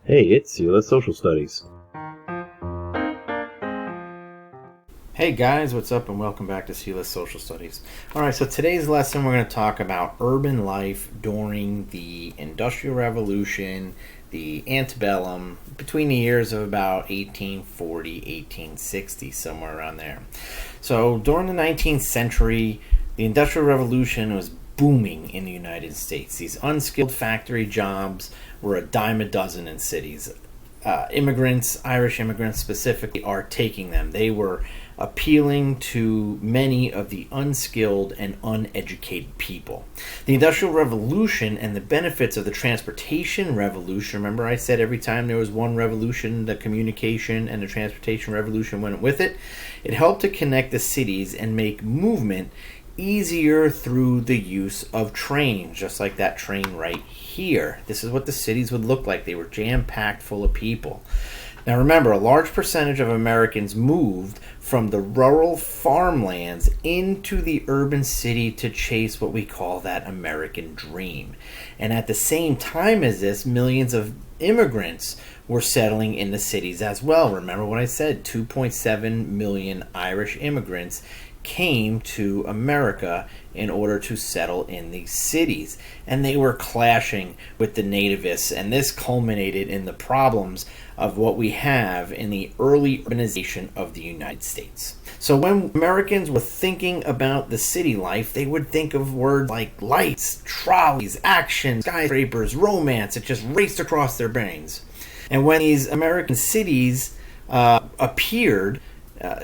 Hey, it's Sila Social Studies. Hey guys, what's up, and welcome back to Sila Social Studies. Alright, so today's lesson we're going to talk about urban life during the Industrial Revolution, the antebellum, between the years of about 1840, 1860, somewhere around there. So during the 19th century, the Industrial Revolution was booming in the United States. These unskilled factory jobs were a dime a dozen in cities. Immigrants, Irish immigrants specifically, are taking them. They were appealing to many of the unskilled and uneducated people. The Industrial Revolution and the benefits of the Transportation Revolution, remember I said every time there was one revolution, the communication and the Transportation Revolution went with it. It helped to connect the cities and make movement easier through the use of trains, just like that train right here. This is what the cities would look like. They were jam-packed full of people. Now remember, a large percentage of Americans moved from the rural farmlands into the urban city to chase what we call that American dream. And at the same time as this, millions of immigrants were settling in the cities as well. Remember what I said, 2.7 million Irish immigrants came to America in order to settle in these cities, and they were clashing with the nativists, and this culminated in the problems of what we have in the early urbanization of the United States. So when Americans were thinking about the city life, they would think of words like lights, trolleys, action, skyscrapers, romance. It just raced across their brains. And when these American cities appeared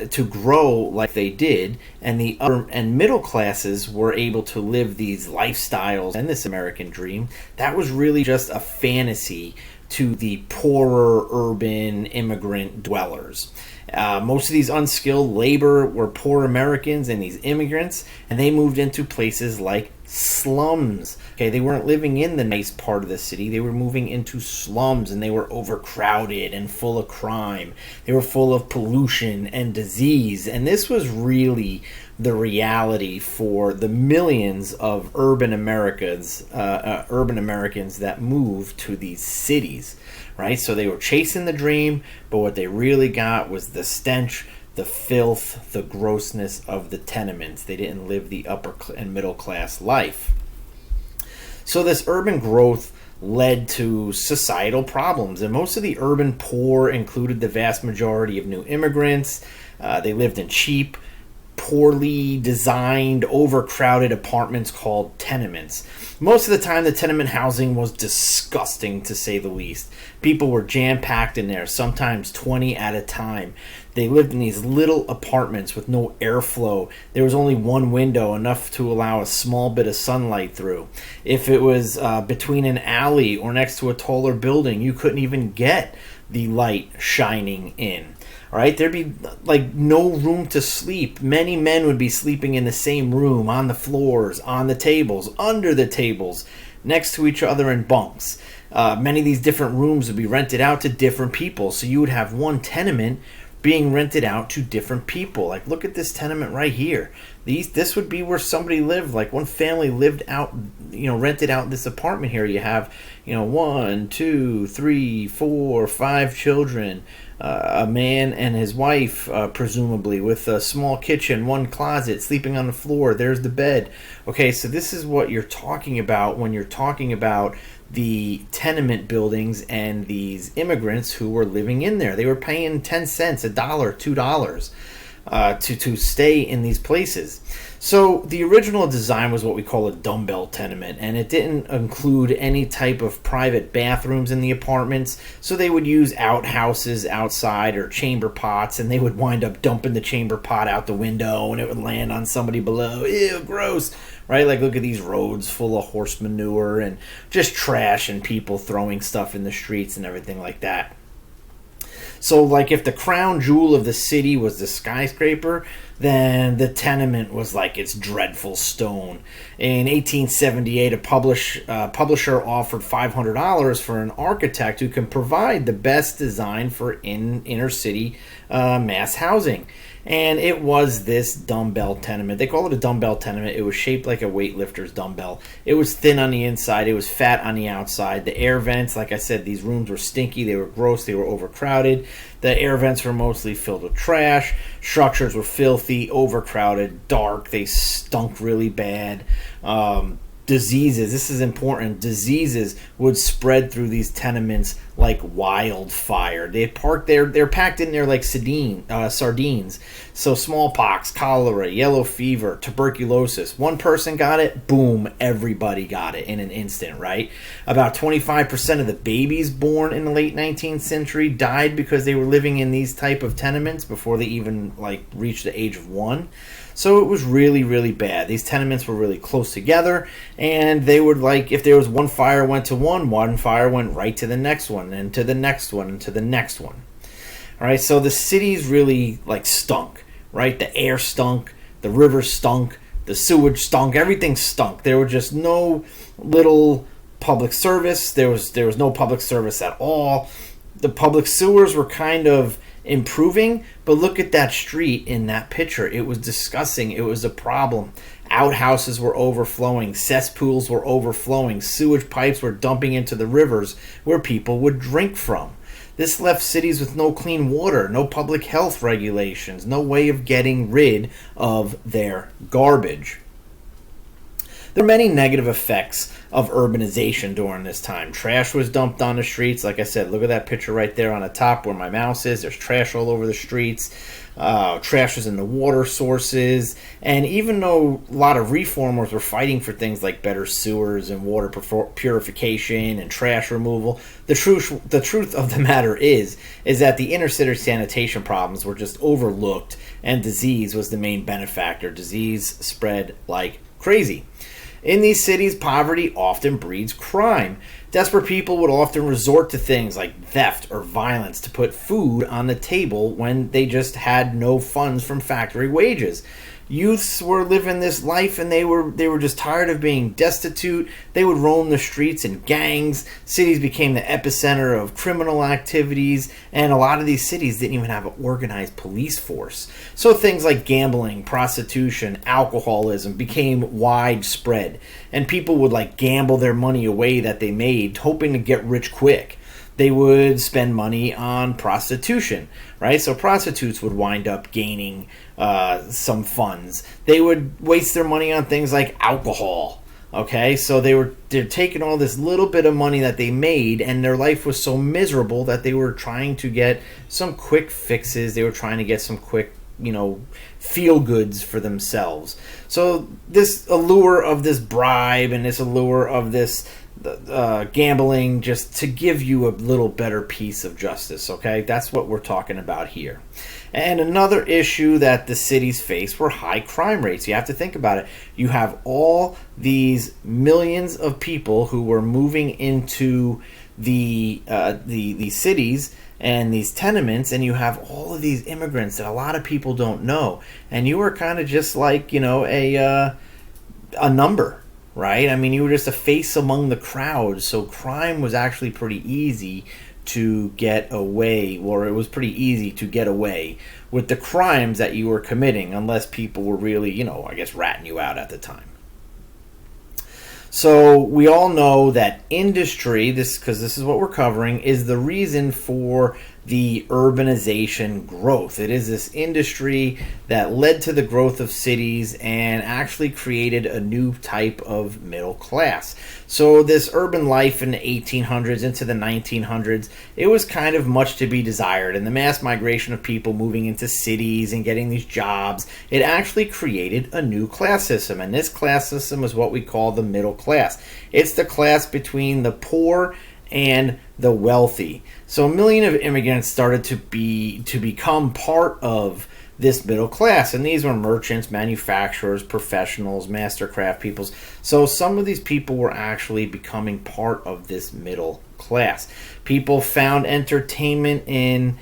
to grow like they did, and the upper and middle classes were able to live these lifestyles and this American dream, that was really just a fantasy to the poorer urban immigrant dwellers. Most of these unskilled labor were poor Americans and these immigrants, and they moved into places like slums. Okay, they weren't living in the nice part of the city. They were moving into slums, and they were overcrowded and full of crime. They were full of pollution and disease, and this was really the reality for the millions of urban Americans that moved to these cities, right? So they were chasing the dream, but what they really got was the stench, the filth, the grossness of the tenements. They didn't live the upper and middle class life. So this urban growth led to societal problems, and most of the urban poor included the vast majority of new immigrants. They lived in cheap, poorly designed, overcrowded apartments called tenements. Most of the time, the tenement housing was disgusting, to say the least. People were jam-packed in there, sometimes 20 at a time. They lived in these little apartments with no airflow. There was only one window, enough to allow a small bit of sunlight through. If it was between an alley or next to a taller building, you couldn't even get the light shining in. All right, there'd be like no room to sleep. Many men would be sleeping in the same room, on the floors, on the tables, under the tables, next to each other in bunks. Many of these different rooms would be rented out to different people. So you would have one tenement being rented out to different people. Like, look at this tenement right here. This would be where somebody lived. Like, one family lived out, rented out this apartment here. You have, 1, 2, 3, 4, 5 children, a man and his wife, presumably, with a small kitchen, one closet, sleeping on the floor. There's the bed. Okay, so this is what you're talking about when you're talking about the tenement buildings and these immigrants who were living in there. They were paying 10 cents, $1, $2 to stay in these places. So the original design was what we call a dumbbell tenement, and it didn't include any type of private bathrooms in the apartments, so they would use outhouses outside or chamber pots, and they would wind up dumping the chamber pot out the window, and it would land on somebody below. Ew, gross, right? Like, look at these roads full of horse manure and just trash and people throwing stuff in the streets and everything like that. So, like, if the crown jewel of the city was the skyscraper, then the tenement was like its dreadful stone. In 1878, a publisher offered $500 for an architect who can provide the best design for inner city mass housing. And it was this dumbbell tenement. They call it a dumbbell tenement. It was shaped like a weightlifter's dumbbell. It was thin on the inside. It was fat on the outside. The air vents, like I said, these rooms were stinky. They were gross. They were overcrowded. The air vents were mostly filled with trash. Structures were filthy, overcrowded, dark. They stunk really bad. Diseases, this is important, diseases would spread through these tenements like wildfire. They're packed in there like sardines. So smallpox, cholera, yellow fever, tuberculosis. One person got it, boom, everybody got it in an instant, right? About 25% of the babies born in the late 19th century died because they were living in these type of tenements before they even reached the age of 1. So it was really, really bad. These tenements were really close together, and they would, if there was one fire went to one fire went right to the next one, and to the next one, and to the next one. All right, so the cities really, stunk, right? The air stunk, the rivers stunk, the sewage stunk, everything stunk. There were just no little public service. There was no public service at all. The public sewers were kind of improving, but look at that street in that picture. It was disgusting. It was a problem. Outhouses were overflowing, cesspools were overflowing, sewage pipes were dumping into the rivers where people would drink from. This left cities with no clean water, no public health regulations, no way of getting rid of their garbage. There are many negative effects of urbanization during this time. Trash was dumped on the streets. Like I said, look at that picture right there on the top where my mouse is. There's trash all over the streets. Trash was in the water sources. And even though a lot of reformers were fighting for things like better sewers and water purification and trash removal, the truth of the matter is that the inner city sanitation problems were just overlooked, and disease was the main benefactor. Disease spread like crazy. In these cities, poverty often breeds crime. Desperate people would often resort to things like theft or violence to put food on the table when they just had no funds from factory wages. Youths were living this life, and they were just tired of being destitute. They would roam the streets in gangs. Cities became the epicenter of criminal activities, and a lot of these cities didn't even have an organized police force. So things like gambling, prostitution, alcoholism became widespread, and people would gamble their money away that they made, hoping to get rich quick. They would spend money on prostitution, right? So prostitutes would wind up gaining some funds. They would waste their money on things like alcohol, okay? So they're taking all this little bit of money that they made, and their life was so miserable that they were trying to get some quick fixes. They were trying to get some quick, feel goods for themselves. So this allure of this bribe and this allure of this gambling, just to give you a little better piece of justice, okay? That's what we're talking about here. And another issue that the cities faced were high crime rates. You have to think about it. You have all these millions of people who were moving into the cities and these tenements, and you have all of these immigrants that a lot of people don't know, and you were kind of just like a number, right? I mean, you were just a face among the crowd. So crime was actually pretty easy to get away, or it was pretty easy to get away with the crimes that you were committing, unless people were really, ratting you out at the time. So we all know that industry, because this is what we're covering, is the reason for the urbanization growth. It is this industry that led to the growth of cities and actually created a new type of middle class. So this urban life in the 1800s into the 1900s, it was kind of much to be desired. And the mass migration of people moving into cities and getting these jobs, it actually created a new class system. And this class system is what we call the middle class. It's the class between the poor and the wealthy. So 1 million of immigrants started to become part of this middle class, and these were merchants, manufacturers, professionals, mastercraft peoples. So some of these people were actually becoming part of this middle class. People found entertainment in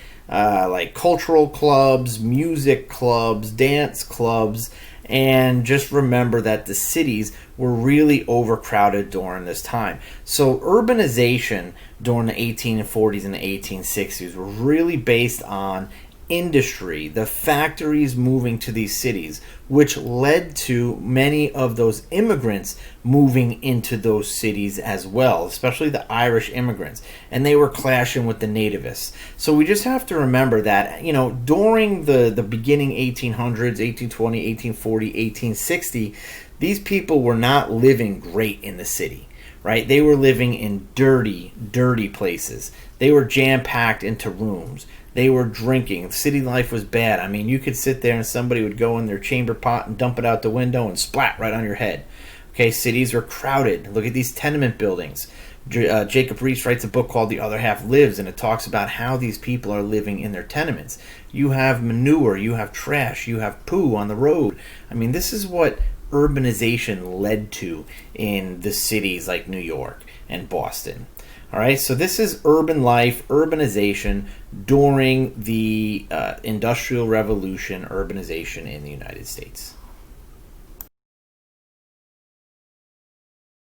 cultural clubs, music clubs, dance clubs, and just remember that the cities were really overcrowded during this time. So urbanization during the 1840s and the 1860s were really based on industry, the factories moving to these cities, which led to many of those immigrants moving into those cities as well, especially the Irish immigrants, and they were clashing with the nativists. So we just have to remember that, during the beginning 1800s, 1820, 1840, 1860, these people were not living great in the city. Right? They were living in dirty, dirty places. They were jam-packed into rooms. They were drinking. City life was bad. I mean, you could sit there and somebody would go in their chamber pot and dump it out the window and splat right on your head. Okay, cities are crowded. Look at these tenement buildings. Jacob Riis writes a book called The Other Half Lives, and it talks about how these people are living in their tenements. You have manure, you have trash, you have poo on the road. I mean, this is what urbanization led to in the cities like New York and Boston. All right, so this is urban life, urbanization during the Industrial Revolution, urbanization in the United States.